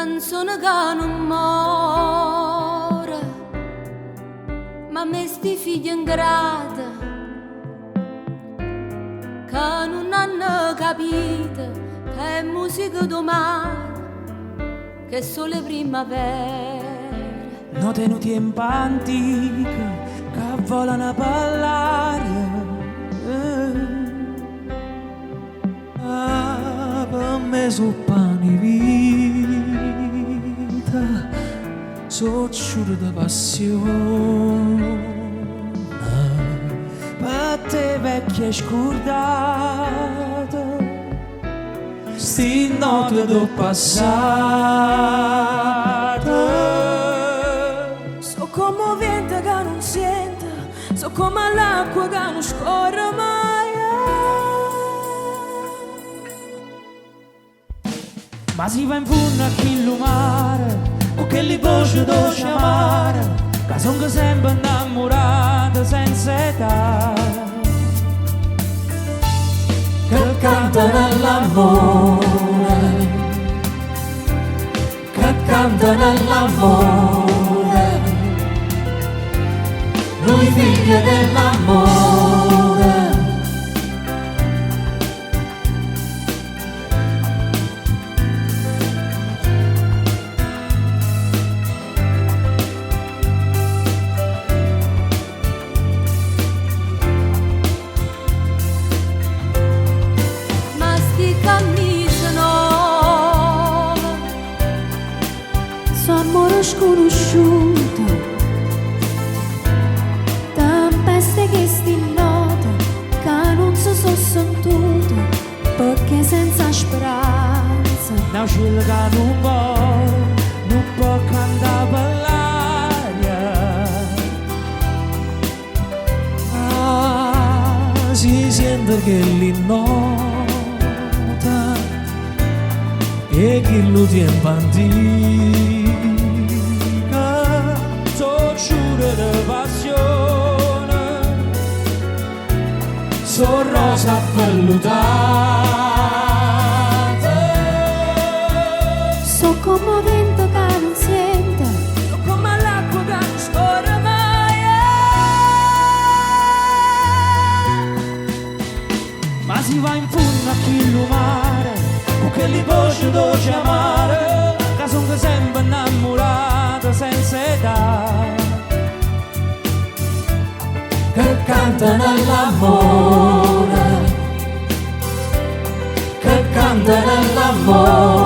canzone che non muore, ma me sti figli ingrati che non hanno capito che è musica domani, che sole primavera. No tenuti in antiche che volano a ballare, per me sono pani vita, sono ciure di passione, per te vecchie scordate, sti note do passate. So come vento che non sente, so come l'acqua che non scorre mai. Ma si va in fondo a chi lo mare, o che li voce dolce amare, che sono sempre innamorata senza età, che cantano l'amore, che cantano l'amore, noi figli dell'amore. Amore sconosciuto, tempeste che stillate, che non si sono sentute, perché senza speranza. Una scilla che non può cantare per l'aria. Si sente che l'innota e chi lo tiene bandito. De passione, so rosa vellutate, so come vento che non sente, so come l'acqua che non scorre mai. Ma si va in fondo a chi lo mare, con che li voce dolce amare, che sono sempre innamorata senza età, che cantano l'amore, che cantano l'amore.